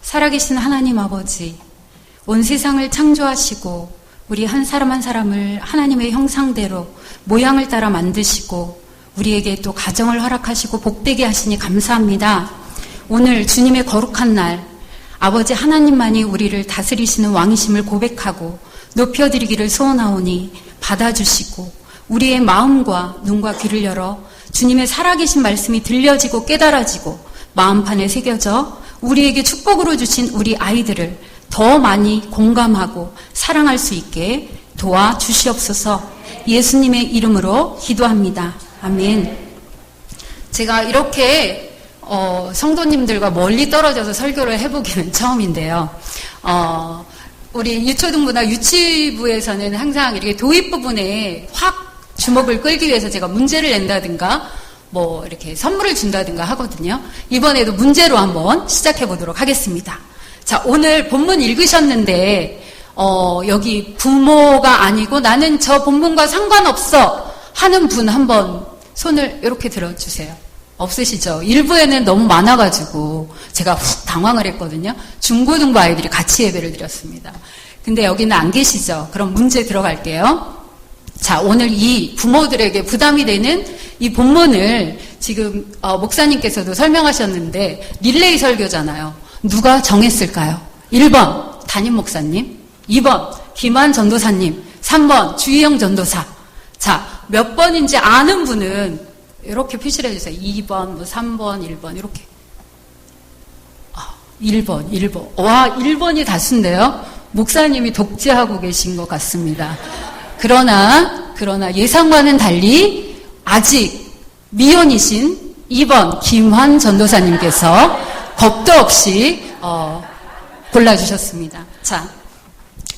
살아계신 하나님 아버지, 온 세상을 창조하시고 우리 한 사람 한 사람을 하나님의 형상대로 모양을 따라 만드시고 우리에게 또 가정을 허락하시고 복되게 하시니 감사합니다. 오늘 주님의 거룩한 날, 아버지 하나님만이 우리를 다스리시는 왕이심을 고백하고 높여드리기를 소원하오니 받아주시고 우리의 마음과 눈과 귀를 열어 주님의 살아계신 말씀이 들려지고 깨달아지고 마음판에 새겨져 우리에게 축복으로 주신 우리 아이들을 더 많이 공감하고 사랑할 수 있게 도와주시옵소서. 예수님의 이름으로 기도합니다. 아멘. 제가 이렇게 성도님들과 멀리 떨어져서 설교를 해보기는 처음인데요. 우리 유초등부나 유치부에서는 항상 이렇게 도입 부분에 확 주목을 끌기 위해서 제가 문제를 낸다든가 뭐 이렇게 선물을 준다든가 하거든요. 이번에도 문제로 한번 시작해 보도록 하겠습니다. 자, 오늘 본문 읽으셨는데 여기 부모가 아니고 나는 저 본문과 상관없어 하는 분 한번 손을 이렇게 들어주세요. 없으시죠? 일부에는 너무 많아가지고 제가 훅 당황을 했거든요. 중고등부 아이들이 같이 예배를 드렸습니다. 근데 여기는 안 계시죠? 그럼 문제 들어갈게요. 자, 오늘 이 부모들에게 부담이 되는 이 본문을 지금 목사님께서도 설명하셨는데 릴레이 설교잖아요. 누가 정했을까요? 1번 담임 목사님, 2번 김한 전도사님, 3번 주희영 전도사. 자, 몇 번인지 아는 분은 이렇게 표시를 해주세요. 2번, 뭐 3번, 1번 이렇게. 1번. 와, 1번이 다수인데요. 목사님이 독재하고 계신 것 같습니다. 그러나 예상과는 달리 아직 미혼이신 2번 김환 전도사님께서 겁도 없이 골라주셨습니다. 자,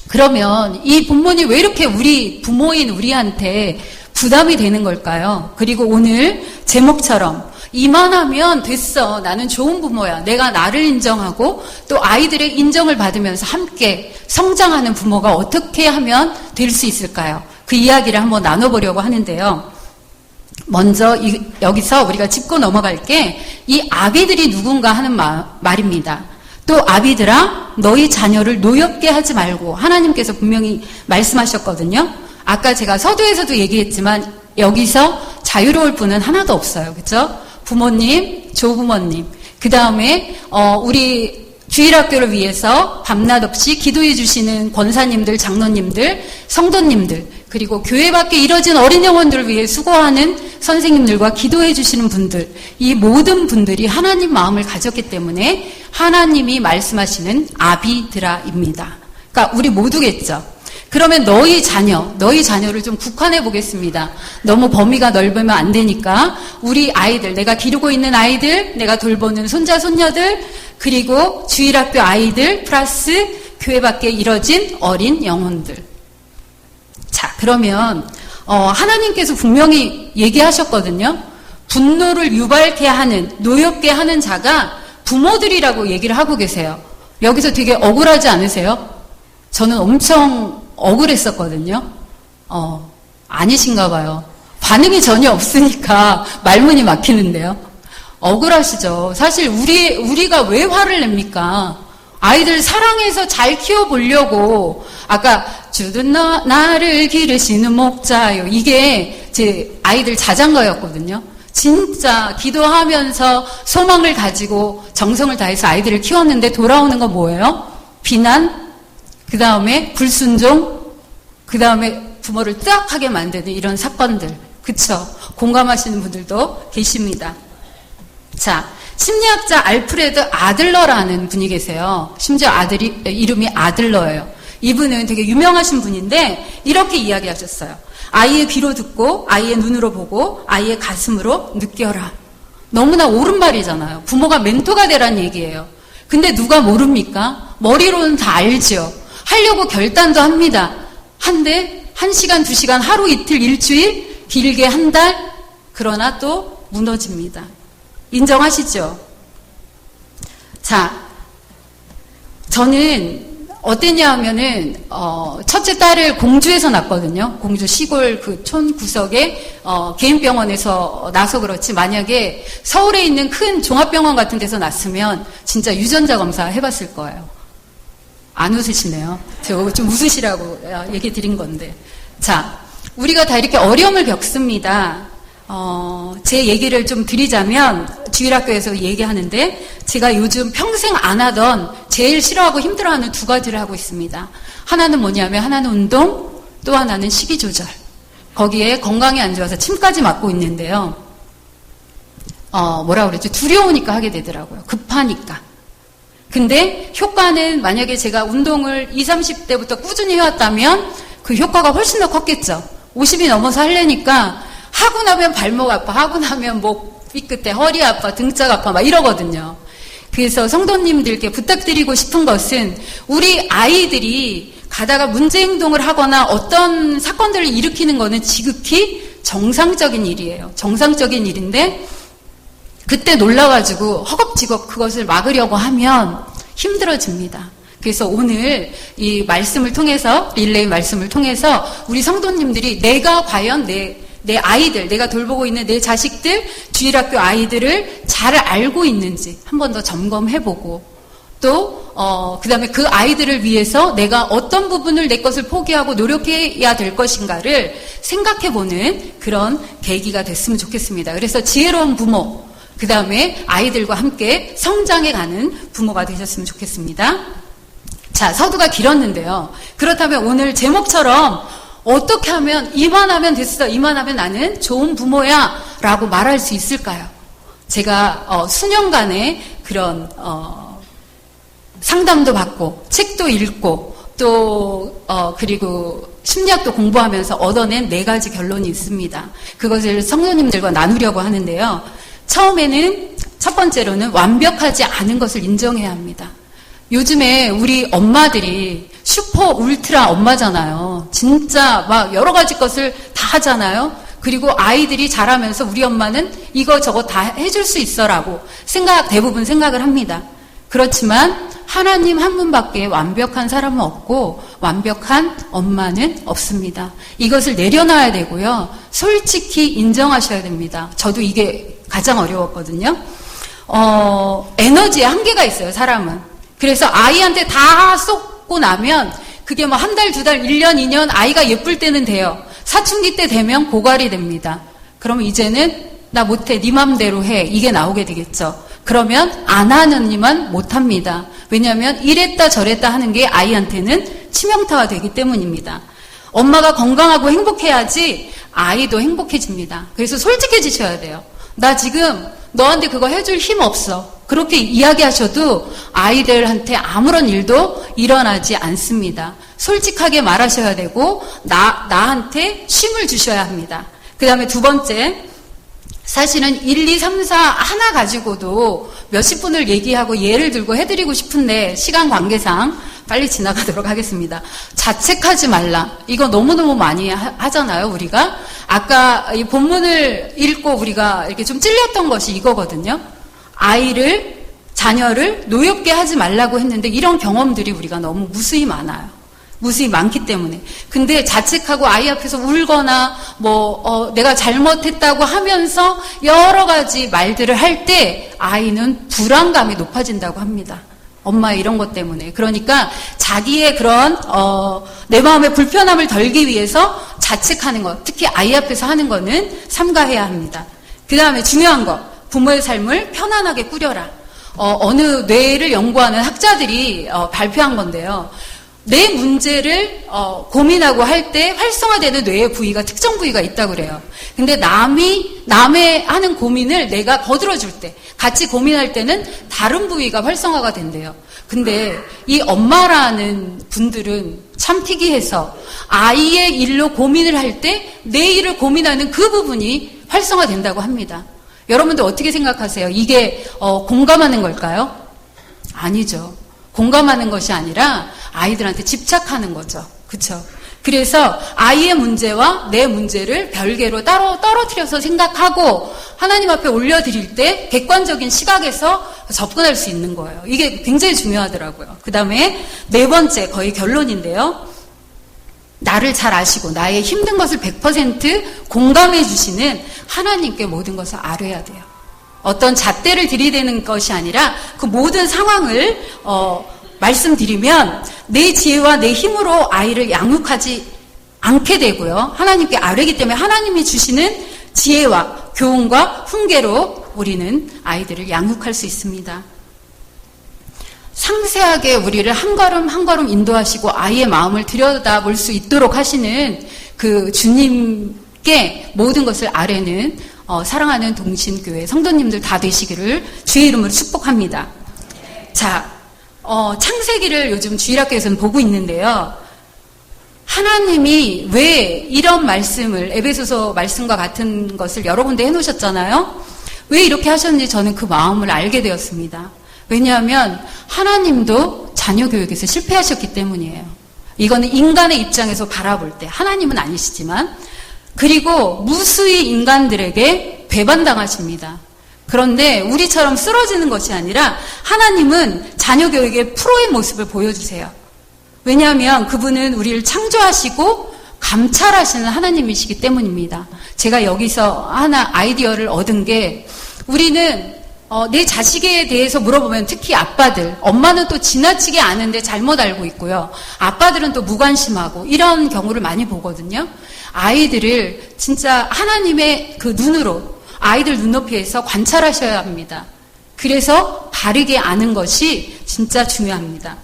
그러면 이 본문이 왜 이렇게 우리 부모인 우리한테 부담이 되는 걸까요? 그리고 오늘 제목처럼 이만하면 됐어. 나는 좋은 부모야. 내가 나를 인정하고 또 아이들의 인정을 받으면서 함께 성장하는 부모가 어떻게 하면 될 수 있을까요? 그 이야기를 한번 나눠보려고 하는데요. 먼저 여기서 우리가 짚고 넘어갈 게 이 아비들이 누군가 하는 말입니다. 또 아비들아 너희 자녀를 노엽게 하지 말고 하나님께서 분명히 말씀하셨거든요. 아까 제가 서두에서도 얘기했지만 여기서 자유로울 분은 하나도 없어요. 그렇죠? 부모님, 조부모님, 그 다음에 우리 주일학교를 위해서 밤낮 없이 기도해 주시는 권사님들, 장로님들, 성도님들, 그리고 교회 밖에 이뤄진 어린 영혼들을 위해 수고하는 선생님들과 기도해 주시는 분들, 이 모든 분들이 하나님 마음을 가졌기 때문에 하나님이 말씀하시는 아비드라입니다. 그러니까 우리 모두겠죠. 그러면 너희 자녀를 좀 국한해 보겠습니다. 너무 범위가 넓으면 안 되니까 우리 아이들, 내가 기르고 있는 아이들, 내가 돌보는 손자, 손녀들, 그리고 주일학교 아이들 플러스 교회 밖에 이뤄진 어린 영혼들. 자, 그러면 하나님께서 분명히 얘기하셨거든요. 분노를 유발케 하는, 노엽게 하는 자가 부모들이라고 얘기를 하고 계세요. 여기서 되게 억울하지 않으세요? 저는 엄청 억울했었거든요. 아니신가 봐요. 반응이 전혀 없으니까 말문이 막히는데요. 억울하시죠? 사실 우리가 왜 화를 냅니까? 아이들 사랑해서 잘 키워보려고, 아까 주는 나를 기르시는 목자요. 이게 제 아이들 자장가였거든요. 진짜 기도하면서 소망을 가지고 정성을 다해서 아이들을 키웠는데 돌아오는 건 뭐예요? 비난, 그 다음에 불순종, 그 다음에 부모를 뜨악하게 만드는 이런 사건들. 그쵸? 공감하시는 분들도 계십니다. 자, 심리학자 알프레드 아들러라는 분이 계세요. 심지어 이름이 아들러예요. 이분은 되게 유명하신 분인데 이렇게 이야기하셨어요. 아이의 귀로 듣고 아이의 눈으로 보고 아이의 가슴으로 느껴라. 너무나 옳은 말이잖아요. 부모가 멘토가 되란 얘기예요. 근데 누가 모릅니까? 머리로는 다 알죠. 하려고 결단도 합니다. 한데 1시간, 2시간, 하루, 이틀, 일주일, 길게 한 달, 그러나 또 무너집니다. 인정하시죠? 자, 저는 어땠냐 하면은 첫째 딸을 공주에서 낳았거든요. 공주 시골 그 촌 구석에 개인병원에서 나서 그렇지 만약에 서울에 있는 큰 종합병원 같은 데서 낳았으면 진짜 유전자 검사 해봤을 거예요. 안 웃으시네요. 저 좀 웃으시라고 얘기 드린 건데. 자, 우리가 다 이렇게 어려움을 겪습니다. 제 얘기를 좀 드리자면, 주일학교에서 얘기하는데, 제가 요즘 평생 안 하던, 제일 싫어하고 힘들어하는 두 가지를 하고 있습니다. 하나는 뭐냐면, 하나는 운동, 또 하나는 식이 조절. 거기에 건강이 안 좋아서 침까지 맞고 있는데요. 뭐라 그랬죠? 두려우니까 하게 되더라고요. 급하니까. 근데 효과는 만약에 제가 운동을 20, 30대부터 꾸준히 해왔다면 그 효과가 훨씬 더 컸겠죠. 50이 넘어서 하려니까 하고 나면 발목 아파, 하고 나면 목 삐끗해, 허리 아파, 등짝 아파 막 이러거든요. 그래서 성도님들께 부탁드리고 싶은 것은 우리 아이들이 가다가 문제 행동을 하거나 어떤 사건들을 일으키는 거는 지극히 정상적인 일이에요. 정상적인 일인데 그때 놀라가지고 허겁지겁 그것을 막으려고 하면 힘들어집니다. 그래서 오늘 이 말씀을 통해서, 릴레이 말씀을 통해서 우리 성도님들이 내가 과연 내 아이들, 내가 돌보고 있는 내 자식들, 주일학교 아이들을 잘 알고 있는지 한 번 더 점검해보고 또 그 다음에 그 아이들을 위해서 내가 어떤 부분을 내 것을 포기하고 노력해야 될 것인가를 생각해보는 그런 계기가 됐으면 좋겠습니다. 그래서 지혜로운 부모, 그 다음에 아이들과 함께 성장해가는 부모가 되셨으면 좋겠습니다. 자, 서두가 길었는데요. 그렇다면 오늘 제목처럼 어떻게 하면 이만하면 됐어, 이만하면 나는 좋은 부모야 라고 말할 수 있을까요? 제가 수년간의 그런 상담도 받고 책도 읽고 또 그리고 심리학도 공부하면서 얻어낸 4가지 결론이 있습니다. 그것을 성도님들과 나누려고 하는데요. 처음에는 첫 번째로는 완벽하지 않은 것을 인정해야 합니다. 요즘에 우리 엄마들이 슈퍼 울트라 엄마잖아요. 진짜 막 여러 가지 것을 다 하잖아요. 그리고 아이들이 자라면서 우리 엄마는 이거 저거 다 해줄 수 있어라고 대부분 생각을 합니다. 그렇지만 하나님 한 분밖에 완벽한 사람은 없고 완벽한 엄마는 없습니다. 이것을 내려놔야 되고요. 솔직히 인정하셔야 됩니다. 저도 이게 가장 어려웠거든요. 에너지에 한계가 있어요, 사람은. 그래서 아이한테 다 쏟고 나면 그게 뭐 한 달, 2달, 1년, 2년 아이가 예쁠 때는 돼요. 사춘기 때 되면 고갈이 됩니다. 그러면 이제는 나 못해, 네 맘대로 해, 이게 나오게 되겠죠. 그러면 안 하는 이만 못합니다. 왜냐하면 이랬다 저랬다 하는 게 아이한테는 치명타가 되기 때문입니다. 엄마가 건강하고 행복해야지 아이도 행복해집니다. 그래서 솔직해지셔야 돼요. 나 지금 너한테 그거 해줄 힘 없어. 그렇게 이야기하셔도 아이들한테 아무런 일도 일어나지 않습니다. 솔직하게 말하셔야 되고 나한테 쉼을 주셔야 합니다. 그 다음에 두 번째, 사실은 1, 2, 3, 4 하나 가지고도 몇십 분을 얘기하고 예를 들고 해드리고 싶은데 시간 관계상 빨리 지나가도록 하겠습니다. 자책하지 말라. 이거 너무너무 많이 하잖아요, 우리가. 아까 이 본문을 읽고 우리가 이렇게 좀 찔렸던 것이 이거거든요. 자녀를 노엽게 하지 말라고 했는데 이런 경험들이 우리가 너무 무수히 많아요. 무수히 많기 때문에. 근데 자책하고 아이 앞에서 울거나 내가 잘못했다고 하면서 여러 가지 말들을 할 때 아이는 불안감이 높아진다고 합니다. 엄마 이런 것 때문에. 그러니까 자기의 그런 내 마음의 불편함을 덜기 위해서 자책하는 것, 특히 아이 앞에서 하는 거는 삼가해야 합니다. 그 다음에 중요한 거, 부모의 삶을 편안하게 꾸려라. 어느 뇌를 연구하는 학자들이 발표한 건데요. 내 문제를 고민하고 할 때 활성화되는 뇌의 부위가 특정 부위가 있다고 그래요. 근데 남의 하는 고민을 내가 거들어줄 때, 같이 고민할 때는 다른 부위가 활성화가 된대요. 근데 이 엄마라는 분들은 참 특이해서 아이의 일로 고민을 할 때 내 일을 고민하는 그 부분이 활성화된다고 합니다. 여러분들 어떻게 생각하세요? 이게 공감하는 걸까요? 아니죠. 공감하는 것이 아니라 아이들한테 집착하는 거죠. 그렇죠? 그래서 아이의 문제와 내 문제를 별개로 따로 떨어뜨려서 생각하고 하나님 앞에 올려드릴 때 객관적인 시각에서 접근할 수 있는 거예요. 이게 굉장히 중요하더라고요. 그 다음에 4번째, 거의 결론인데요. 나를 잘 아시고 나의 힘든 것을 100% 공감해 주시는 하나님께 모든 것을 아뢰야 돼요. 어떤 잣대를 들이대는 것이 아니라 그 모든 상황을 말씀드리면 내 지혜와 내 힘으로 아이를 양육하지 않게 되고요. 하나님께 아뢰기 때문에 하나님이 주시는 지혜와 교훈과 훈계로 우리는 아이들을 양육할 수 있습니다. 상세하게 우리를 한 걸음 한 걸음 인도하시고 아이의 마음을 들여다볼 수 있도록 하시는 그 주님께 모든 것을 아뢰는 사랑하는 동신교회 성도님들 다 되시기를 주의 이름으로 축복합니다. 자, 창세기를 요즘 주일학교에서는 보고 있는데요. 하나님이 왜 이런 말씀을 에베소서 말씀과 같은 것을 여러 군데 해놓으셨잖아요. 왜 이렇게 하셨는지 저는 그 마음을 알게 되었습니다. 왜냐하면 하나님도 자녀 교육에서 실패하셨기 때문이에요. 이거는 인간의 입장에서 바라볼 때 하나님은 아니시지만 그리고 무수히 인간들에게 배반당하십니다. 그런데 우리처럼 쓰러지는 것이 아니라 하나님은 자녀 교육의 프로의 모습을 보여주세요. 왜냐하면 그분은 우리를 창조하시고 감찰하시는 하나님이시기 때문입니다. 제가 여기서 하나 아이디어를 얻은 게 우리는 내 자식에 대해서 물어보면 특히 아빠들, 엄마는 또 지나치게 아는데 잘못 알고 있고요. 아빠들은 또 무관심하고 이런 경우를 많이 보거든요. 아이들을 진짜 하나님의 그 눈으로 아이들 눈높이에서 관찰하셔야 합니다. 그래서 바르게 아는 것이 진짜 중요합니다.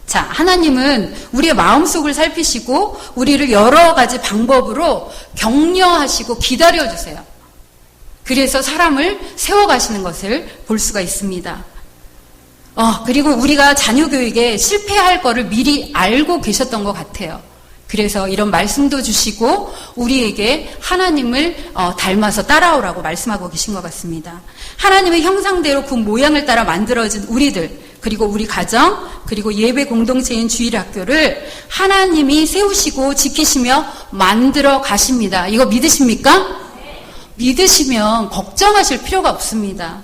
자, 하나님은 우리의 마음속을 살피시고 우리를 여러 가지 방법으로 격려하시고 기다려주세요. 그래서 사람을 세워가시는 것을 볼 수가 있습니다. 그리고 우리가 자녀 교육에 실패할 거를 미리 알고 계셨던 것 같아요. 그래서 이런 말씀도 주시고 우리에게 하나님을 닮아서 따라오라고 말씀하고 계신 것 같습니다. 하나님의 형상대로 그 모양을 따라 만들어진 우리들, 그리고 우리 가정, 그리고 예배 공동체인 주일학교를 하나님이 세우시고 지키시며 만들어 가십니다. 이거 믿으십니까? 믿으시면 걱정하실 필요가 없습니다.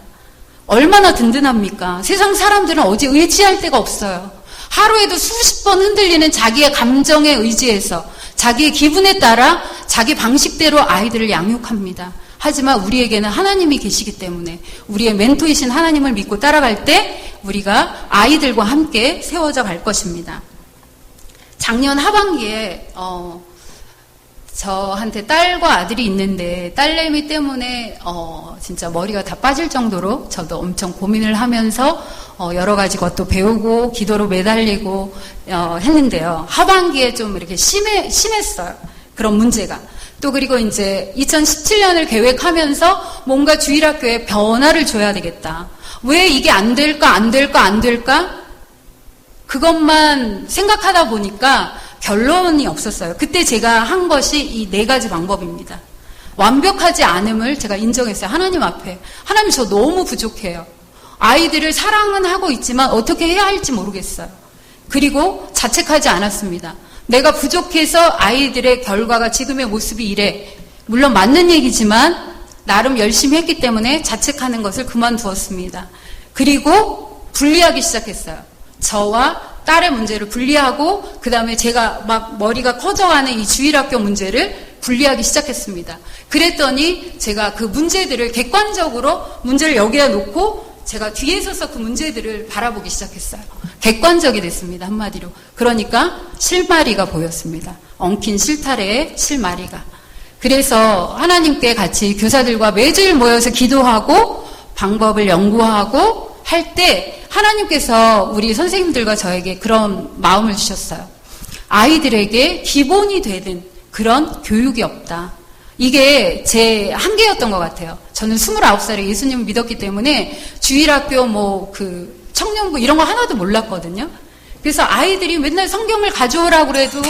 얼마나 든든합니까? 세상 사람들은 어디 의지할 데가 없어요. 하루에도 수십 번 흔들리는 자기의 감정에 의지해서 자기의 기분에 따라 자기 방식대로 아이들을 양육합니다. 하지만 우리에게는 하나님이 계시기 때문에 우리의 멘토이신 하나님을 믿고 따라갈 때 우리가 아이들과 함께 세워져 갈 것입니다. 작년 하반기에 저한테 딸과 아들이 있는데 딸내미 때문에 진짜 머리가 다 빠질 정도로 저도 엄청 고민을 하면서 여러 가지 것도 배우고 기도로 매달리고 했는데요. 하반기에 좀 이렇게 심했어요. 그런 문제가. 또 그리고 이제 2017년을 계획하면서 뭔가 주일학교에 변화를 줘야 되겠다. 왜 이게 안 될까? 그것만 생각하다 보니까 결론이 없었어요. 그때 제가 한 것이 이 4가지 방법입니다. 완벽하지 않음을 제가 인정했어요. 하나님 앞에. 하나님, 저 너무 부족해요. 아이들을 사랑은 하고 있지만 어떻게 해야 할지 모르겠어요. 그리고 자책하지 않았습니다. 내가 부족해서 아이들의 결과가 지금의 모습이 이래. 물론 맞는 얘기지만 나름 열심히 했기 때문에 자책하는 것을 그만두었습니다. 그리고 분리하기 시작했어요. 저와 딸의 문제를 분리하고 그 다음에 제가 막 머리가 커져가는 이 주일학교 문제를 분리하기 시작했습니다. 그랬더니 제가 그 문제들을 객관적으로 문제를 여기다 놓고 제가 뒤에 서서 그 문제들을 바라보기 시작했어요. 객관적이 됐습니다. 한마디로. 그러니까 실마리가 보였습니다. 엉킨 실타래의 실마리가. 그래서 하나님께 같이 교사들과 매주일 모여서 기도하고 방법을 연구하고 할 때 하나님께서 우리 선생님들과 저에게 그런 마음을 주셨어요. 아이들에게 기본이 되는 그런 교육이 없다. 이게 제 한계였던 것 같아요. 저는 29살에 예수님을 믿었기 때문에 주일학교 청년부 이런 거 하나도 몰랐거든요. 그래서 아이들이 맨날 성경을 가져오라고 그래도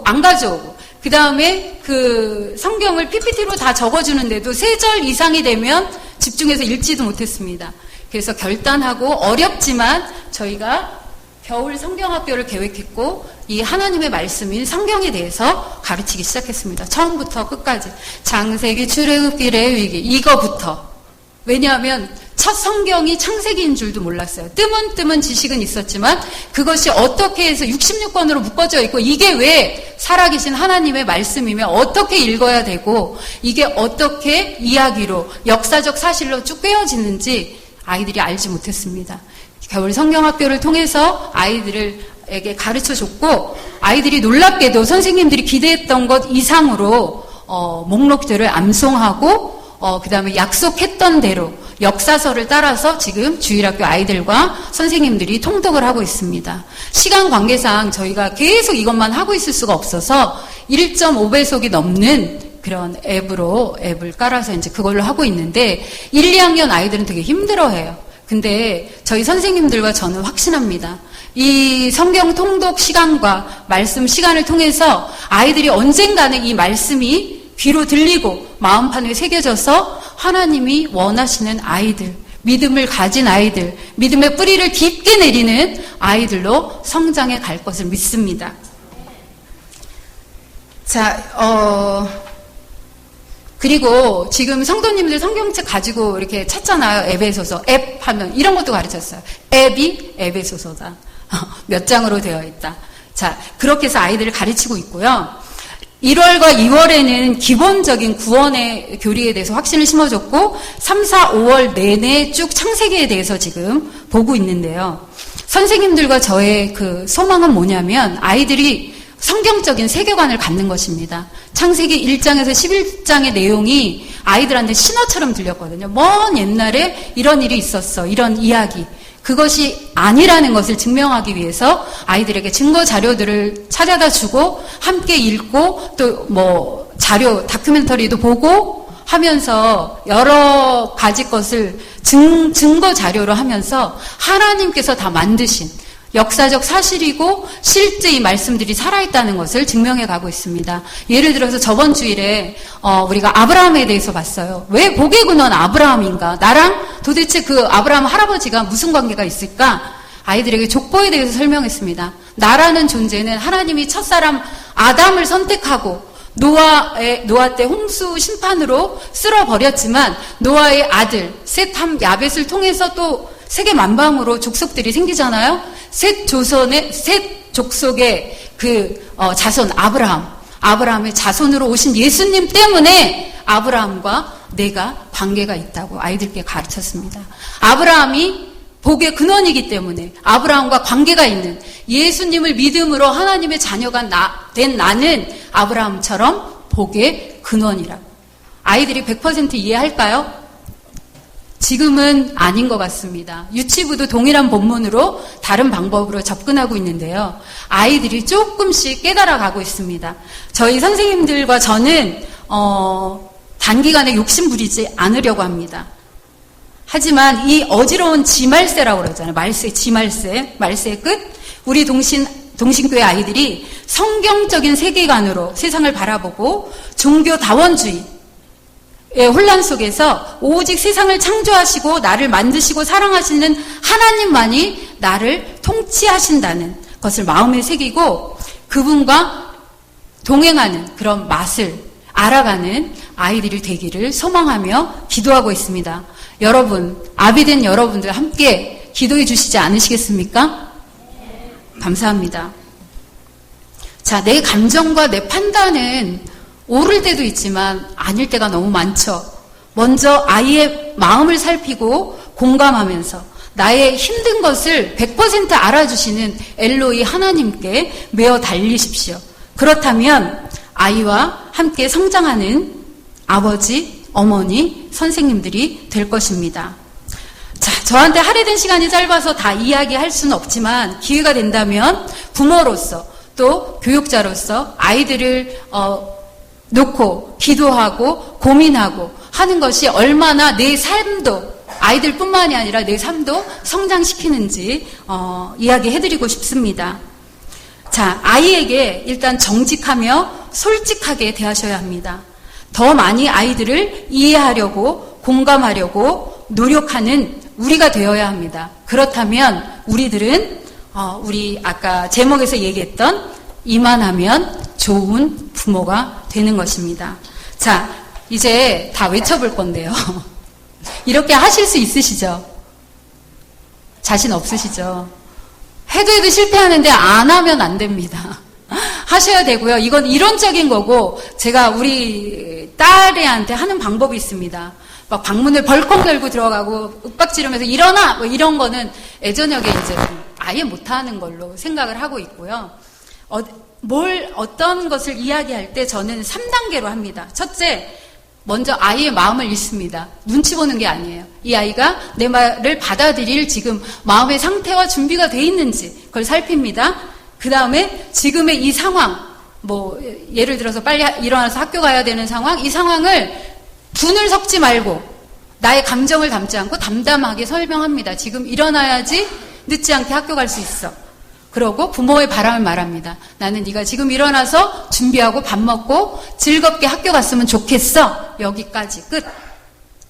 안 가져오고 그 다음에 그 성경을 PPT로 다 적어주는데도 3절 이상이 되면 집중해서 읽지도 못했습니다. 그래서 결단하고 어렵지만 저희가 겨울 성경학교를 계획했고 이 하나님의 말씀인 성경에 대해서 가르치기 시작했습니다. 처음부터 끝까지. 창세기, 출애굽기, 레위기 이거부터 왜냐하면 첫 성경이 창세기인 줄도 몰랐어요. 뜨문뜨문 지식은 있었지만 그것이 어떻게 해서 66권으로 묶어져 있고 이게 왜 살아계신 하나님의 말씀이며 어떻게 읽어야 되고 이게 어떻게 이야기로 역사적 사실로 쭉 꿰어지는지 아이들이 알지 못했습니다. 겨울 성경학교를 통해서 아이들에게 가르쳐줬고 아이들이 놀랍게도 선생님들이 기대했던 것 이상으로 목록들을 암송하고 그 다음에 약속했던 대로 역사서를 따라서 지금 주일학교 아이들과 선생님들이 통독을 하고 있습니다. 시간 관계상 저희가 계속 이것만 하고 있을 수가 없어서 1.5배속이 넘는 그런 앱을 깔아서 이제 그걸로 하고 있는데 1, 2학년 아이들은 되게 힘들어해요. 근데 저희 선생님들과 저는 확신합니다. 이 성경 통독 시간과 말씀 시간을 통해서 아이들이 언젠가는 이 말씀이 귀로 들리고 마음판에 새겨져서 하나님이 원하시는 아이들, 믿음을 가진 아이들, 믿음의 뿌리를 깊게 내리는 아이들로 성장해 갈 것을 믿습니다. 자, 그리고 지금 성도님들 성경책 가지고 이렇게 찾잖아요. 에베소서. 앱 하면 이런 것도 가르쳤어요. 앱이 에베소서다. 몇 장으로 되어 있다. 자, 그렇게 해서 아이들을 가르치고 있고요. 1월과 2월에는 기본적인 구원의 교리에 대해서 확신을 심어줬고 3, 4, 5월 내내 쭉 창세기에 대해서 지금 보고 있는데요. 선생님들과 저의 그 소망은 뭐냐면 아이들이 성경적인 세계관을 갖는 것입니다. 창세기 1장에서 11장의 내용이 아이들한테 신화처럼 들렸거든요. 먼 옛날에 이런 일이 있었어. 이런 이야기. 그것이 아니라는 것을 증명하기 위해서 아이들에게 증거 자료들을 찾아다 주고 함께 읽고 또 뭐 자료 다큐멘터리도 보고 하면서 여러 가지 것을 증거 자료로 하면서 하나님께서 다 만드신 역사적 사실이고 실제 이 말씀들이 살아있다는 것을 증명해 가고 있습니다. 예를 들어서 저번 주일에 우리가 아브라함에 대해서 봤어요. 왜 복의 근원 아브라함인가? 나랑 도대체 그 아브라함 할아버지가 무슨 관계가 있을까? 아이들에게 족보에 대해서 설명했습니다. 나라는 존재는 하나님이 첫사람 아담을 선택하고 노아 때 홍수 심판으로 쓸어버렸지만 노아의 아들 셋 함 야벳을 통해서 또 세계 만방으로 족속들이 생기잖아요. 셋 족속의 자손 아브라함의 자손으로 오신 예수님 때문에 아브라함과 내가 관계가 있다고 아이들께 가르쳤습니다. 아브라함이 복의 근원이기 때문에 아브라함과 관계가 있는 예수님을 믿음으로 하나님의 자녀가 된 나는 아브라함처럼 복의 근원이라고. 아이들이 100% 이해할까요? 지금은 아닌 것 같습니다. 유치부도 동일한 본문으로 다른 방법으로 접근하고 있는데요. 아이들이 조금씩 깨달아가고 있습니다. 저희 선생님들과 저는 단기간에 욕심 부리지 않으려고 합니다. 하지만 이 어지러운 지말세라고 그러잖아요. 말세의 끝. 우리 동신교회 아이들이 성경적인 세계관으로 세상을 바라보고 종교다원주의 혼란 속에서 오직 세상을 창조하시고 나를 만드시고 사랑하시는 하나님만이 나를 통치하신다는 것을 마음에 새기고 그분과 동행하는 그런 맛을 알아가는 아이들이 되기를 소망하며 기도하고 있습니다. 여러분, 아비된 여러분들 함께 기도해 주시지 않으시겠습니까? 감사합니다. 자, 내 감정과 내 판단은 옳을 때도 있지만 아닐 때가 너무 많죠. 먼저 아이의 마음을 살피고 공감하면서 나의 힘든 것을 100% 알아주시는 엘로이 하나님께 메어 달리십시오. 그렇다면 아이와 함께 성장하는 아버지, 어머니, 선생님들이 될 것입니다. 자, 저한테 할애된 시간이 짧아서 다 이야기할 수는 없지만 기회가 된다면 부모로서 또 교육자로서 아이들을 놓고 기도하고 고민하고 하는 것이 얼마나 내 삶도 아이들뿐만이 아니라 내 삶도 성장시키는지 이야기해드리고 싶습니다. 자, 아이에게 일단 정직하며 솔직하게 대하셔야 합니다. 더 많이 아이들을 이해하려고 공감하려고 노력하는 우리가 되어야 합니다. 그렇다면 우리들은 우리 아까 제목에서 얘기했던 이만하면 좋은 부모가 되는 것입니다. 자, 이제 다 외쳐볼 건데요. 이렇게 하실 수 있으시죠? 자신 없으시죠? 해도 실패하는데 안 하면 안 됩니다. 하셔야 되고요. 이건 이론적인 거고, 제가 우리 딸애한테 하는 방법이 있습니다. 막 방문을 벌컥 열고 들어가고 윽박지르면서 일어나! 뭐 이런 거는 예전역에 이제 아예 못하는 걸로 생각을 하고 있고요. 어떤 것을 이야기할 때 저는 3단계로 합니다. 첫째, 먼저 아이의 마음을 읽습니다. 눈치 보는 게 아니에요. 이 아이가 내 말을 받아들일 지금 마음의 상태와 준비가 돼 있는지 그걸 살핍니다. 그 다음에 지금의 이 상황, 뭐 예를 들어서 빨리 일어나서 학교 가야 되는 상황, 이 상황을 분을 섞지 말고 나의 감정을 담지 않고 담담하게 설명합니다. 지금 일어나야지 늦지 않게 학교 갈 수 있어. 그러고 부모의 바람을 말합니다. 나는 네가 지금 일어나서 준비하고 밥 먹고 즐겁게 학교 갔으면 좋겠어. 여기까지 끝.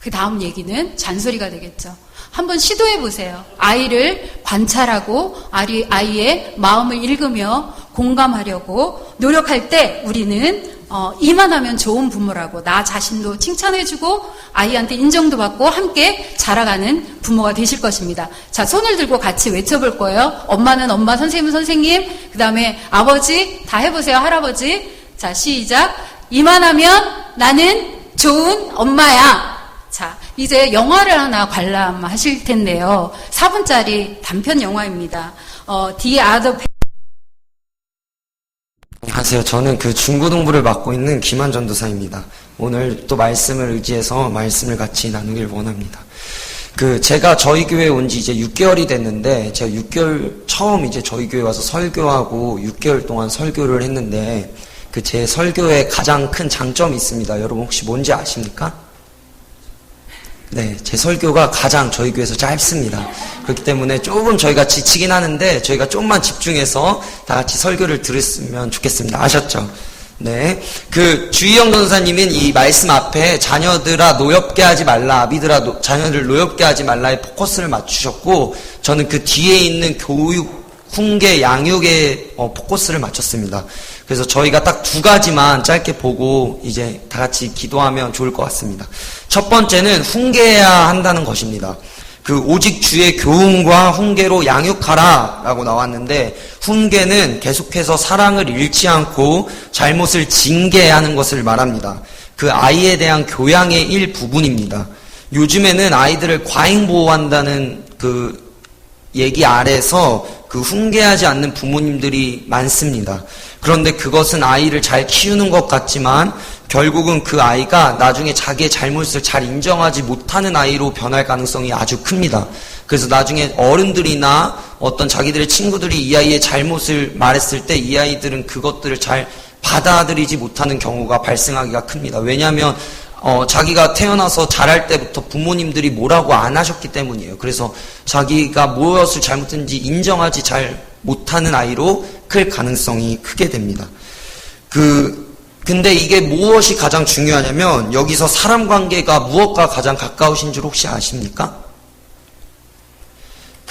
그 다음 얘기는 잔소리가 되겠죠. 한번 시도해 보세요. 아이를 관찰하고 아이의 마음을 읽으며 공감하려고 노력할 때 우리는 이만하면 좋은 부모라고 나 자신도 칭찬해주고 아이한테 인정도 받고 함께 자라가는 부모가 되실 것입니다. 자, 손을 들고 같이 외쳐볼 거예요. 엄마는 엄마, 선생님은 선생님, 그 다음에 아버지 다 해보세요. 할아버지. 자, 시작. 이만하면 나는 좋은 엄마야. 자, 이제 영화를 하나 관람하실 텐데요. 4분짜리 단편 영화입니다. The Other. 안녕하세요. 저는 그 중고등부를 맡고 있는 김한 전도사입니다. 오늘 또 말씀을 의지해서 말씀을 같이 나누길 원합니다. 제가 저희 교회에 온 지 이제 6개월이 됐는데, 제가 6개월 처음 이제 저희 교회 와서 설교하고 6개월 동안 설교를 했는데, 제 설교에 가장 큰 장점이 있습니다. 여러분 혹시 뭔지 아십니까? 네, 제 설교가 가장 저희 교회에서 짧습니다. 그렇기 때문에 조금 저희가 지치긴 하는데 저희가 좀만 집중해서 다 같이 설교를 들었으면 좋겠습니다. 아셨죠? 네, 주희영 전도사님은 이 말씀 앞에 자녀들아 노엽게 하지 말라, 아비들아 자녀들 노엽게 하지 말라에 포커스를 맞추셨고, 저는 그 뒤에 있는 교육, 훈계, 양육에 포커스를 맞췄습니다. 그래서 저희가 딱 2가지만 짧게 보고 이제 다 같이 기도하면 좋을 것 같습니다. 첫 번째는 훈계해야 한다는 것입니다. 오직 주의 교훈과 훈계로 양육하라 라고 나왔는데, 훈계는 계속해서 사랑을 잃지 않고 잘못을 징계하는 것을 말합니다. 아이에 대한 교양의 일부분입니다. 요즘에는 아이들을 과잉보호한다는 얘기 아래서 훈계하지 않는 부모님들이 많습니다. 그런데 그것은 아이를 잘 키우는 것 같지만 결국은 그 아이가 나중에 자기의 잘못을 잘 인정하지 못하는 아이로 변할 가능성이 아주 큽니다. 그래서 나중에 어른들이나 어떤 자기들의 친구들이 이 아이의 잘못을 말했을 때 이 아이들은 그것들을 잘 받아들이지 못하는 경우가 발생하기가 큽니다. 왜냐하면 자기가 태어나서 자랄 때부터 부모님들이 뭐라고 안 하셨기 때문이에요. 그래서 자기가 무엇을 잘못했는지 인정하지 잘 못하는 아이로 클 가능성이 크게 됩니다. 근데 이게 무엇이 가장 중요하냐면, 여기서 사람 관계가 무엇과 가장 가까우신 줄 혹시 아십니까?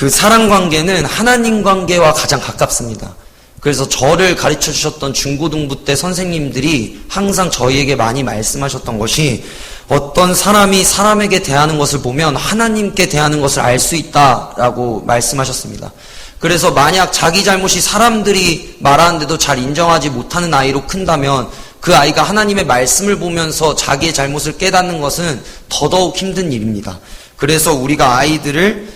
사람 관계는 하나님 관계와 가장 가깝습니다. 그래서 저를 가르쳐 주셨던 중고등부 때 선생님들이 항상 저희에게 많이 말씀하셨던 것이, 어떤 사람이 사람에게 대하는 것을 보면 하나님께 대하는 것을 알 수 있다라고 말씀하셨습니다. 그래서 만약 자기 잘못이 사람들이 말하는데도 잘 인정하지 못하는 아이로 큰다면 그 아이가 하나님의 말씀을 보면서 자기의 잘못을 깨닫는 것은 더더욱 힘든 일입니다. 그래서 우리가 아이들을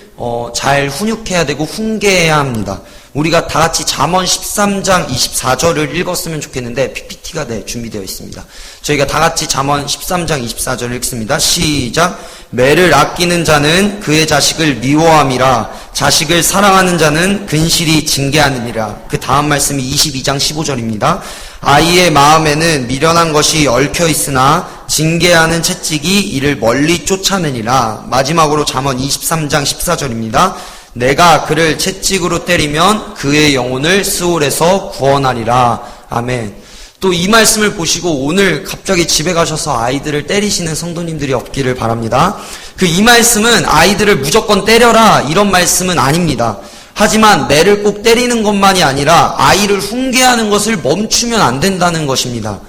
잘 훈육해야 되고 훈계해야 합니다. 우리가 다 같이 잠언 13장 24절을 읽었으면 좋겠는데 PPT가 준비되어 있습니다. 저희가 다 같이 잠언 13장 24절을 읽습니다. 시작. 매를 아끼는 자는 그의 자식을 미워함이라, 자식을 사랑하는 자는 근실히 징계하느니라. 그 다음 말씀이 22장 15절입니다. 아이의 마음에는 미련한 것이 얽혀 있으나 징계하는 채찍이 이를 멀리 쫓아내니라. 마지막으로 잠언 23장 14절입니다. 내가 그를 채찍으로 때리면 그의 영혼을 스올에서 구원하리라. 아멘. 또 이 말씀을 보시고 오늘 갑자기 집에 가셔서 아이들을 때리시는 성도님들이 없기를 바랍니다. 이 말씀은 아이들을 무조건 때려라 이런 말씀은 아닙니다. 하지만 매를 꼭 때리는 것만이 아니라 아이를 훈계하는 것을 멈추면 안 된다는 것입니다.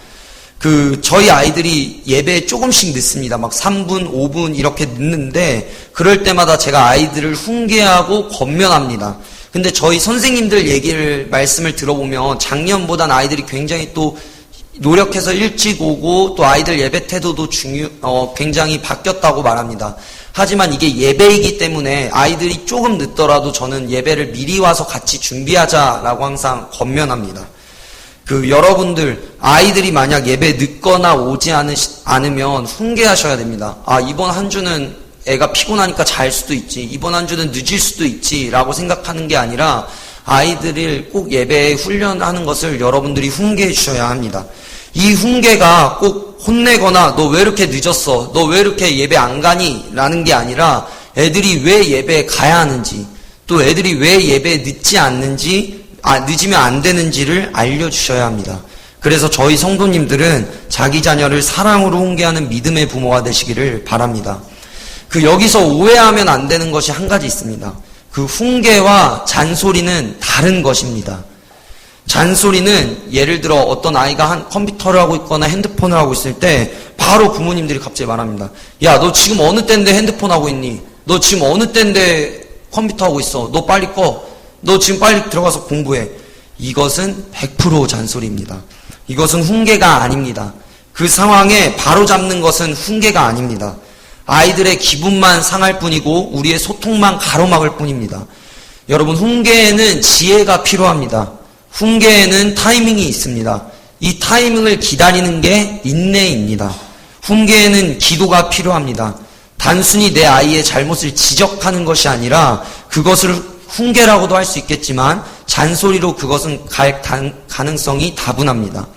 저희 아이들이 예배에 조금씩 늦습니다. 막 3분, 5분 이렇게 늦는데, 그럴 때마다 제가 아이들을 훈계하고 권면합니다. 근데 저희 선생님들 말씀을 들어보면 작년보단 아이들이 굉장히 또 노력해서 일찍 오고 또 아이들 예배 태도도 굉장히 바뀌었다고 말합니다. 하지만 이게 예배이기 때문에 아이들이 조금 늦더라도 저는 예배를 미리 와서 같이 준비하자라고 항상 권면합니다. 여러분들, 아이들이 만약 예배 늦거나 오지 않으면 훈계하셔야 됩니다. 이번 한 주는 애가 피곤하니까 잘 수도 있지, 이번 한 주는 늦을 수도 있지 라고 생각하는 게 아니라 아이들을 꼭 예배에 훈련하는 것을 여러분들이 훈계해 주셔야 합니다. 이 훈계가 꼭 혼내거나 너 왜 이렇게 늦었어, 너 왜 이렇게 예배 안 가니 라는 게 아니라 애들이 왜 예배에 가야 하는지, 또 애들이 왜 예배에 늦으면 안 되는지를 알려주셔야 합니다. 그래서 저희 성도님들은 자기 자녀를 사랑으로 훈계하는 믿음의 부모가 되시기를 바랍니다. 여기서 오해하면 안 되는 것이 한 가지 있습니다. 훈계와 잔소리는 다른 것입니다. 잔소리는 예를 들어 어떤 아이가 컴퓨터를 하고 있거나 핸드폰을 하고 있을 때 바로 부모님들이 갑자기 말합니다. 야, 너 지금 어느 때인데 핸드폰 하고 있니? 너 지금 어느 때인데 컴퓨터 하고 있어? 너 빨리 꺼. 너 지금 빨리 들어가서 공부해. 이것은 100% 잔소리입니다. 이것은 훈계가 아닙니다. 그 상황에 바로잡는 것은 훈계가 아닙니다. 아이들의 기분만 상할 뿐이고 우리의 소통만 가로막을 뿐입니다. 여러분, 훈계에는 지혜가 필요합니다. 훈계에는 타이밍이 있습니다. 이 타이밍을 기다리는 게 인내입니다. 훈계에는 기도가 필요합니다. 단순히 내 아이의 잘못을 지적하는 것이 아니라 그것을 훈계라고도 할 수 있겠지만 잔소리로 그것은 갈 가능성이 다분합니다.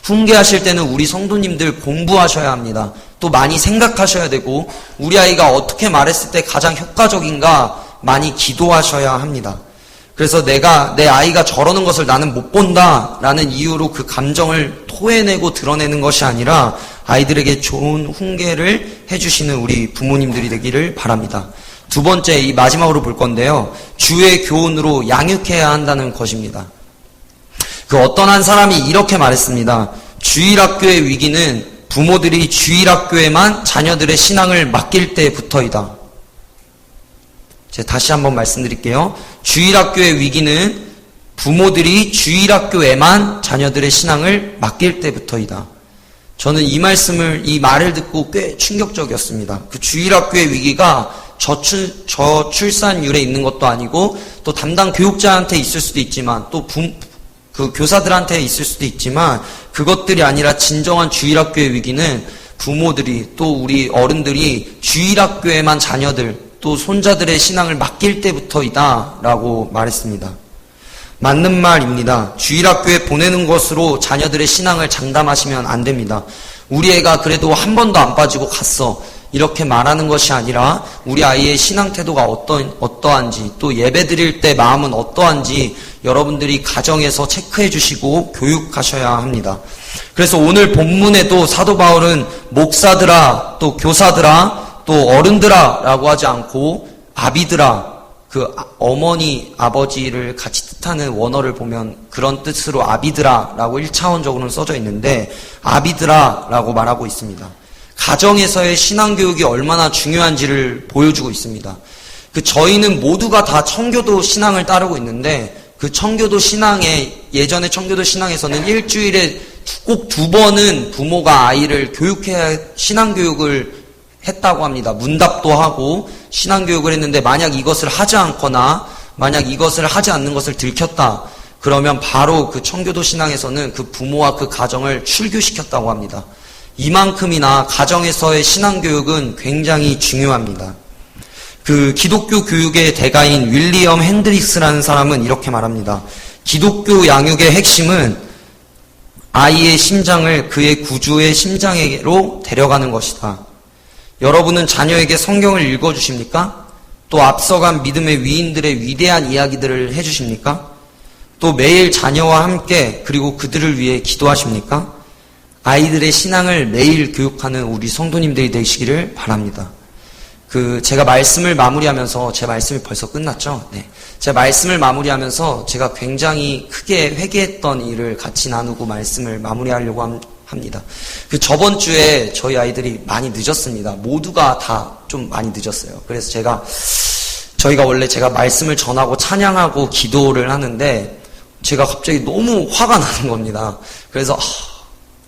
훈계하실 때는 우리 성도님들 공부하셔야 합니다. 또 많이 생각하셔야 되고 우리 아이가 어떻게 말했을 때 가장 효과적인가 많이 기도하셔야 합니다. 그래서 내 아이가 저러는 것을 나는 못 본다라는 이유로 그 감정을 토해내고 드러내는 것이 아니라 아이들에게 좋은 훈계를 해주시는 우리 부모님들이 되기를 바랍니다. 두 번째, 이 마지막으로 볼 건데요. 주의 교훈으로 양육해야 한다는 것입니다. 어떤 한 사람이 이렇게 말했습니다. 주일학교의 위기는 부모들이 주일학교에만 자녀들의 신앙을 맡길 때부터이다. 제가 다시 한번 말씀드릴게요. 주일학교의 위기는 부모들이 주일학교에만 자녀들의 신앙을 맡길 때부터이다. 저는 이 말을 듣고 꽤 충격적이었습니다. 주일학교의 위기가 저출산율에 있는 것도 아니고 또 담당 교육자한테 있을 수도 있지만 또 교사들한테 있을 수도 있지만 그것들이 아니라 진정한 주일학교의 위기는 부모들이 또 우리 어른들이 주일학교에만 자녀들 또 손자들의 신앙을 맡길 때부터이다 라고 말했습니다. 맞는 말입니다. 주일학교에 보내는 것으로 자녀들의 신앙을 장담하시면 안 됩니다. 우리 애가 그래도 한 번도 안 빠지고 갔어, 이렇게 말하는 것이 아니라 우리 아이의 신앙 태도가 어떠한지 또 예배 드릴 때 마음은 어떠한지 여러분들이 가정에서 체크해 주시고 교육하셔야 합니다. 그래서 오늘 본문에도 사도 바울은 목사들아 또 교사들아 또 어른들아 라고 하지 않고 아비들아, 어머니 아버지를 같이 뜻하는 원어를 보면 그런 뜻으로 아비들아 라고 1차원적으로는 써져 있는데 아비들아 라고 말하고 있습니다. 가정에서의 신앙교육이 얼마나 중요한지를 보여주고 있습니다. 저희는 모두가 다 청교도 신앙을 따르고 있는데 청교도 신앙에, 예전의 청교도 신앙에서는 일주일에 꼭 2번은 부모가 아이를 교육해야 신앙교육을 했다고 합니다. 문답도 하고 신앙교육을 했는데 만약 이것을 하지 않거나 만약 이것을 하지 않는 것을 들켰다 그러면 바로 청교도 신앙에서는 부모와 가정을 출교시켰다고 합니다. 이만큼이나 가정에서의 신앙교육은 굉장히 중요합니다. 기독교 교육의 대가인 윌리엄 핸드릭스라는 사람은 이렇게 말합니다. 기독교 양육의 핵심은 아이의 심장을 그의 구주의 심장으로 데려가는 것이다. 여러분은 자녀에게 성경을 읽어주십니까? 또 앞서간 믿음의 위인들의 위대한 이야기들을 해주십니까? 또 매일 자녀와 함께 그리고 그들을 위해 기도하십니까? 아이들의 신앙을 매일 교육하는 우리 성도님들이 되시기를 바랍니다. 제가 말씀을 마무리하면서, 제 말씀이 벌써 끝났죠? 네. 제 말씀을 마무리하면서 제가 굉장히 크게 회개했던 일을 같이 나누고 말씀을 마무리하려고 합니다. 그 저번 주에 저희 아이들이 많이 늦었습니다. 모두가 다 좀 많이 늦었어요. 그래서 저희가 원래 제가 말씀을 전하고 찬양하고 기도를 하는데 제가 갑자기 너무 화가 나는 겁니다. 그래서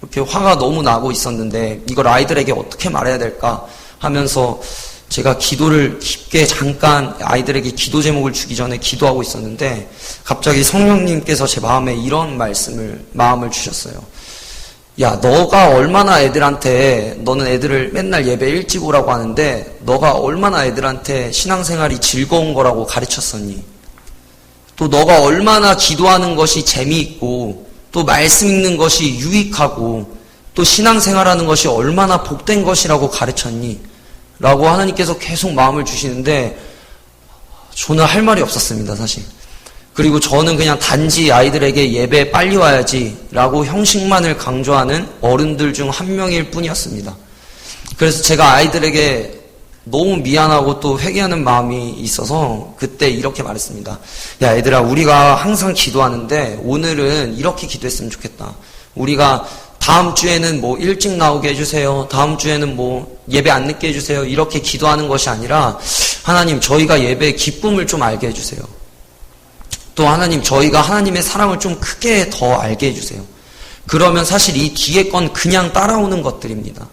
이렇게 화가 너무 나고 있었는데 이걸 아이들에게 어떻게 말해야 될까 하면서 제가 기도를 깊게 잠깐 아이들에게 기도 제목을 주기 전에 기도하고 있었는데 갑자기 성령님께서 제 마음에 이런 마음을 주셨어요. 야, 너가 얼마나 너는 애들을 맨날 예배 일찍 오라고 하는데 너가 얼마나 애들한테 신앙생활이 즐거운 거라고 가르쳤었니? 또 너가 얼마나 기도하는 것이 재미있고 또 말씀 읽는 것이 유익하고 또 신앙생활하는 것이 얼마나 복된 것이라고 가르쳤니? 라고 하나님께서 계속 마음을 주시는데 저는 할 말이 없었습니다, 사실. 그리고 저는 그냥 단지 아이들에게 예배에 빨리 와야지 라고 형식만을 강조하는 어른들 중 한 명일 뿐이었습니다. 그래서 제가 아이들에게 너무 미안하고 또 회개하는 마음이 있어서 그때 이렇게 말했습니다. 야, 얘들아, 우리가 항상 기도하는데 오늘은 이렇게 기도했으면 좋겠다. 우리가 다음 주에는 뭐 일찍 나오게 해주세요. 다음 주에는 뭐 예배 안 늦게 해주세요. 이렇게 기도하는 것이 아니라 하나님, 저희가 예배의 기쁨을 좀 알게 해주세요. 또 하나님, 저희가 하나님의 사랑을 좀 크게 더 알게 해주세요. 그러면 사실 이 뒤에 건 그냥 따라오는 것들입니다.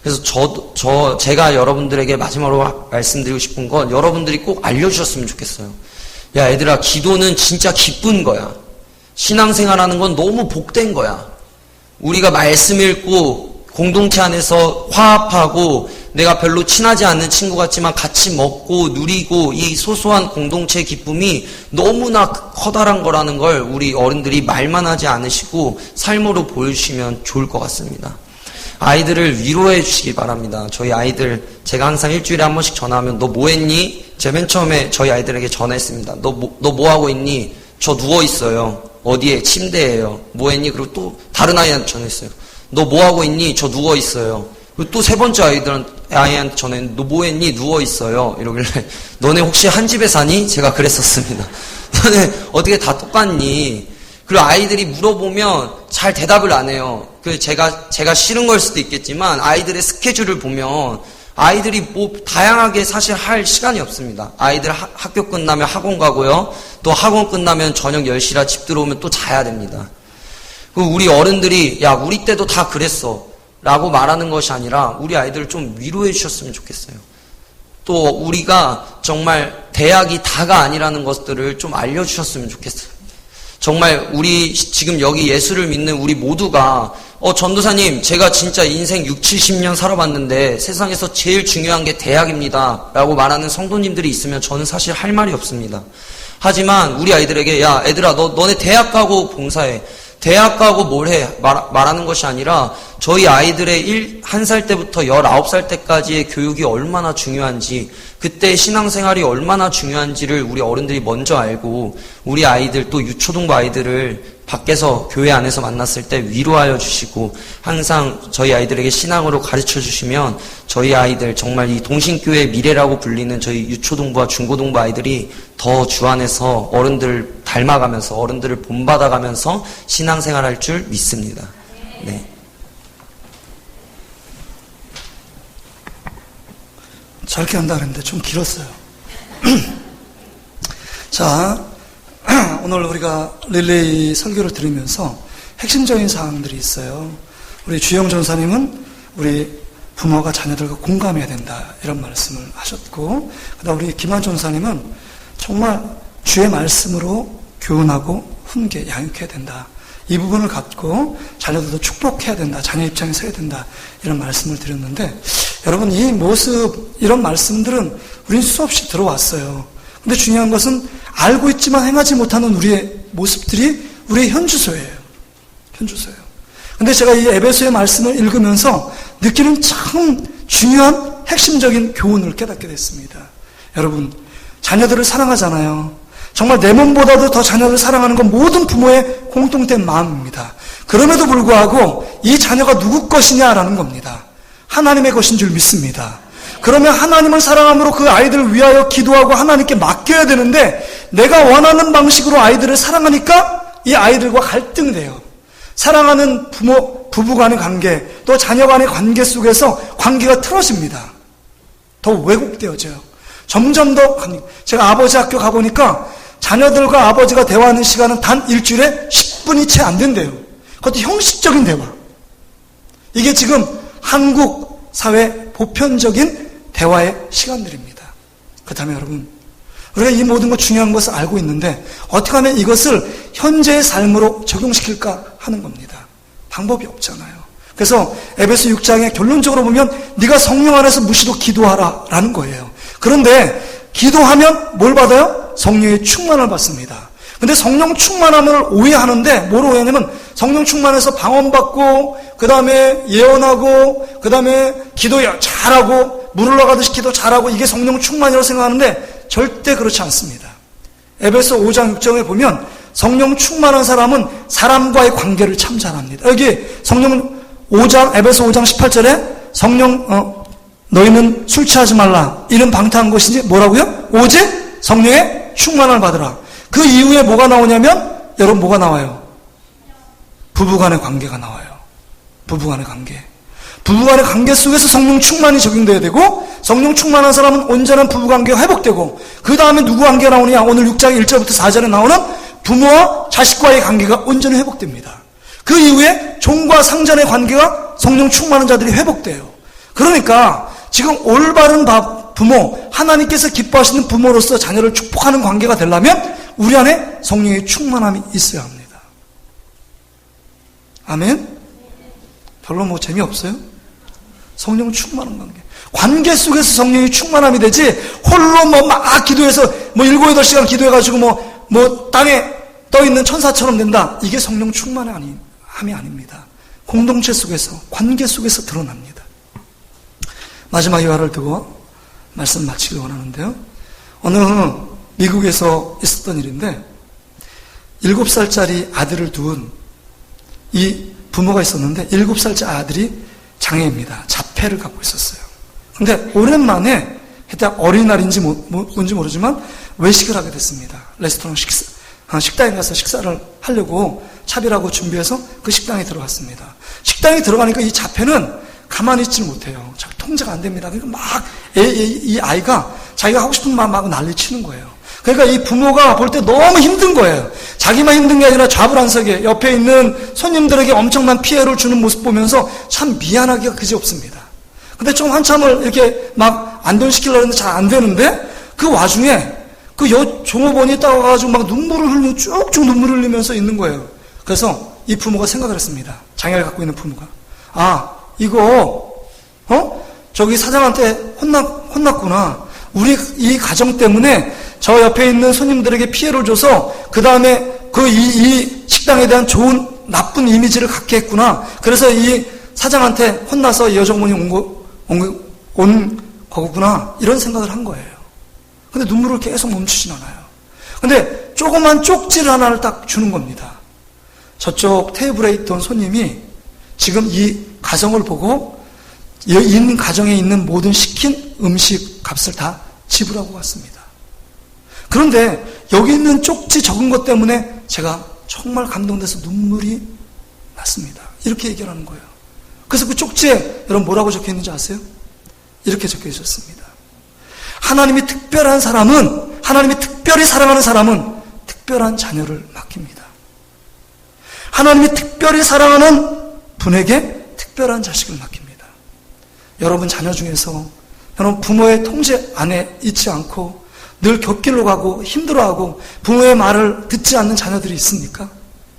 그래서 제가 여러분들에게 마지막으로 말씀드리고 싶은 건 여러분들이 꼭 알려주셨으면 좋겠어요. 야, 얘들아, 기도는 진짜 기쁜 거야. 신앙생활하는 건 너무 복된 거야. 우리가 말씀 읽고 공동체 안에서 화합하고 내가 별로 친하지 않는 친구 같지만 같이 먹고 누리고 이 소소한 공동체의 기쁨이 너무나 커다란 거라는 걸 우리 어른들이 말만 하지 않으시고 삶으로 보여주시면 좋을 것 같습니다. 아이들을 위로해 주시기 바랍니다. 저희 아이들 제가 항상 일주일에 한 번씩 전화하면 너 뭐 했니? 제가 맨 처음에 저희 아이들에게 전화했습니다. 너 뭐 하고 있니? 저 누워 있어요. 어디에? 침대예요. 뭐 했니? 그리고 또 다른 아이한테 전화했어요. 너 뭐 하고 있니? 저 누워 있어요. 그리고 또 세 번째 아이한테 전화했는데 너 뭐 했니? 누워 있어요. 이러길래 너네 혹시 한 집에 사니? 제가 그랬었습니다. 너네 어떻게 다 똑같니? 그리고 아이들이 물어보면 잘 대답을 안 해요. 그 제가 싫은 걸 수도 있겠지만 아이들의 스케줄을 보면 아이들이 뭐 다양하게 사실 할 시간이 없습니다. 아이들 학교 끝나면 학원 가고요. 또 학원 끝나면 저녁 10시라 집 들어오면 또 자야 됩니다. 우리 어른들이 야, 우리 때도 다 그랬어 라고 말하는 것이 아니라 우리 아이들을 좀 위로해 주셨으면 좋겠어요. 또 우리가 정말 대학이 다가 아니라는 것들을 좀 알려주셨으면 좋겠어요. 정말 우리 지금 여기 예수를 믿는 우리 모두가 전도사님, 제가 진짜 인생 60, 70년 살아봤는데 세상에서 제일 중요한 게 대학입니다 라고 말하는 성도님들이 있으면 저는 사실 할 말이 없습니다. 하지만 우리 아이들에게 야, 애들아, 너네 대학 가고 봉사해. 대학 가고 뭘 해? 말하는 것이 아니라 저희 아이들의 1살 때부터 19살 때까지의 교육이 얼마나 중요한지, 그때 신앙생활이 얼마나 중요한지를 우리 어른들이 먼저 알고 우리 아이들 또 유초등부 아이들을 밖에서 교회 안에서 만났을 때 위로하여 주시고 항상 저희 아이들에게 신앙으로 가르쳐 주시면 저희 아이들 정말 이 동신교회의 미래라고 불리는 저희 유초등부와 중고등부 아이들이 더 주 안에서 어른들을 닮아가면서 어른들을 본받아가면서 신앙생활할 줄 믿습니다. 네. 짧게 한다 그랬는데 좀 길었어요. 자, 오늘 우리가 릴레이 설교를 들으면서 핵심적인 사항들이 있어요. 우리 주영 전사님은 우리 부모가 자녀들과 공감해야 된다 이런 말씀을 하셨고, 그다음 우리 김한 전사님은 정말 주의 말씀으로 교훈하고 훈계, 양육해야 된다. 이 부분을 갖고 자녀들도 축복해야 된다. 자녀 입장에 서야 된다. 이런 말씀을 드렸는데 여러분, 이 모습, 이런 말씀들은 우린 수없이 들어왔어요. 근데 중요한 것은 알고 있지만 행하지 못하는 우리의 모습들이 우리의 현주소예요. 현주소예요. 근데 제가 이 에베소의 말씀을 읽으면서 느끼는 참 중요한 핵심적인 교훈을 깨닫게 됐습니다. 여러분, 자녀들을 사랑하잖아요. 정말 내 몸보다도 더 자녀를 사랑하는 건 모든 부모의 공통된 마음입니다. 그럼에도 불구하고 이 자녀가 누구 것이냐라는 겁니다. 하나님의 것인 줄 믿습니다. 그러면 하나님을 사랑함으로 그 아이들을 위하여 기도하고 하나님께 맡겨야 되는데 내가 원하는 방식으로 아이들을 사랑하니까 이 아이들과 갈등이 돼요. 사랑하는 부모, 부부 간의 관계, 또 자녀 간의 관계 속에서 관계가 틀어집니다. 더 왜곡되어져요. 점점 더, 제가 아버지 학교 가보니까 자녀들과 아버지가 대화하는 시간은 단 일주일에 10분이 채 안 된대요. 그것도 형식적인 대화. 이게 지금 한국 사회 보편적인 대화의 시간들입니다. 그렇다면 여러분, 우리가 이 모든 것 중요한 것을 알고 있는데 어떻게 하면 이것을 현재의 삶으로 적용시킬까 하는 겁니다. 방법이 없잖아요. 그래서 에베소 6장에 결론적으로 보면 네가 성령 안에서 무시로 기도하라 라는 거예요. 그런데 기도하면 뭘 받아요? 성령의 충만을 받습니다. 근데 성령 충만함을 오해하는데 뭘 오해하냐면 성령 충만해서 방언받고 그 다음에 예언하고 그 다음에 기도 잘하고 물 흘러가듯이 기도 잘하고 이게 성령 충만이라고 생각하는데 절대 그렇지 않습니다. 에베소 5장 6장에 보면 성령 충만한 사람은 사람과의 관계를 참 잘합니다. 여기 성령 5장 에베소 5장 18절에 성령 너희는 술 취하지 말라 이는 방탕한 것이지 뭐라고요? 오직 성령의 충만을 받으라. 그 이후에 뭐가 나오냐면 여러분 뭐가 나와요? 부부간의 관계가 나와요. 부부간의 관계. 부부간의 관계 속에서 성령 충만이 적용돼야 되고 성령 충만한 사람은 온전한 부부관계가 회복되고 그 다음에 누구 관계가 나오느냐? 오늘 6장 1절부터 4절에 나오는 부모와 자식과의 관계가 온전히 회복됩니다. 그 이후에 종과 상전의 관계가 성령 충만한 자들이 회복돼요. 그러니까 지금 올바른 부모, 하나님께서 기뻐하시는 부모로서 자녀를 축복하는 관계가 되려면 우리 안에 성령의 충만함이 있어야 합니다. 아멘? 별로 뭐 재미없어요? 성령 충만한 관계. 관계 속에서 성령이 충만함이 되지 홀로 막 기도해서 7, 8시간 기도해가지고 땅에 떠있는 천사처럼 된다. 이게 성령 충만함이 아닙니다. 공동체 속에서, 관계 속에서 드러납니다. 마지막 이화를 두고 말씀 마치길 원하는데요. 어느 미국에서 있었던 일인데 7살짜리 아들을 둔 이 부모가 있었는데 7살짜리 아들이 장애입니다. 자폐를 갖고 있었어요. 근데 오랜만에 그때 어린날인지 뭔지 모르지만 외식을 하게 됐습니다. 레스토랑 식당에 가서 식사를 하려고 차비라고 준비해서 그 식당에 들어갔습니다. 식당에 들어가니까 이 자폐는 가만히 있지 못해요. 자꾸 통제가 안 됩니다. 그러니까 이 아이가 자기가 하고 싶은 마음 하고 난리치는 거예요. 그러니까 이 부모가 볼 때 너무 힘든 거예요. 자기만 힘든 게 아니라 좌불안석에 옆에 있는 손님들에게 엄청난 피해를 주는 모습 보면서 참 미안하기가 그지없습니다. 근데 좀 한참을 이렇게 막 안전시키려고 했는데 잘 안 되는데 그 와중에 그 종업원이 따라가가지고 막 쭉쭉 눈물을 흘리면서 있는 거예요. 그래서 이 부모가 생각을 했습니다. 장애를 갖고 있는 부모가. 이거 저기 사장한테 혼났구나. 우리 이 가정 때문에 저 옆에 있는 손님들에게 피해를 줘서 그 다음에 이 식당에 대한 나쁜 이미지를 갖게 했구나. 그래서 이 사장한테 혼나서 이 여종분이 온 거구나. 이런 생각을 한 거예요. 근데 눈물을 계속 멈추진 않아요. 근데 조그만 쪽지를 하나를 딱 주는 겁니다. 저쪽 테이블에 있던 손님이 지금 이 가정을 보고 이 가정에 있는 모든 시킨 음식 값을 다 지불하고 갔습니다. 그런데 여기 있는 쪽지 적은 것 때문에 제가 정말 감동돼서 눈물이 났습니다. 이렇게 얘기하는 거예요. 그래서 그 쪽지에 여러분 뭐라고 적혀있는지 아세요? 이렇게 적혀 있었습니다. 하나님이 특별한 사람은, 하나님이 특별히 사랑하는 사람은 특별한 자녀를 맡깁니다. 하나님이 특별히 사랑하는 분에게 특별한 자식을 맡깁니다. 여러분 자녀 중에서 여러분 부모의 통제 안에 있지 않고 늘 곁길로 가고 힘들어하고 부모의 말을 듣지 않는 자녀들이 있습니까?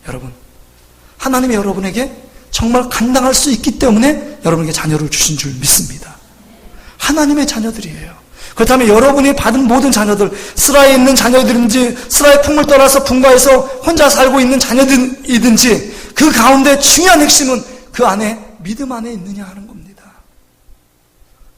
여러분, 하나님이 여러분에게 정말 감당할 수 있기 때문에 여러분에게 자녀를 주신 줄 믿습니다. 하나님의 자녀들이에요. 그렇다면 여러분이 받은 모든 자녀들, 스라에 있는 자녀들인지 스라의 품을 떠나서 분가해서 혼자 살고 있는 자녀들이든지 그 가운데 중요한 핵심은 그 안에 믿음 안에 있느냐 하는 겁니다.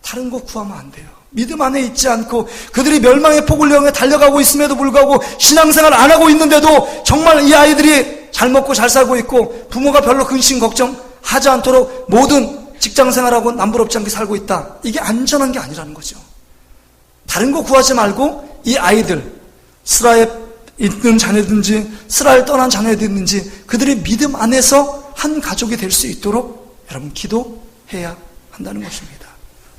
다른 거 구하면 안 돼요. 믿음 안에 있지 않고 그들이 멸망의 폭을 향해 달려가고 있음에도 불구하고 신앙생활 안 하고 있는데도 정말 이 아이들이 잘 먹고 잘 살고 있고 부모가 별로 근심 걱정하지 않도록 모든 직장생활하고 남부럽지 않게 살고 있다. 이게 안전한 게 아니라는 거죠. 다른 거 구하지 말고 이 아이들, 스라에 있는 자녀든지 스라를 떠난 자녀들든지 그들이 믿음 안에서 한 가족이 될 수 있도록 여러분 기도해야 한다는 것입니다.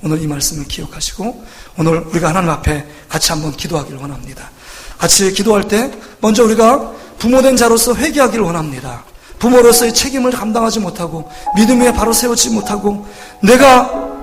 오늘 이 말씀을 기억하시고 오늘 우리가 하나님 앞에 같이 한번 기도하기를 원합니다. 같이 기도할 때 먼저 우리가 부모된 자로서 회개하기를 원합니다. 부모로서의 책임을 감당하지 못하고 믿음 위에 바로 세우지 못하고 내가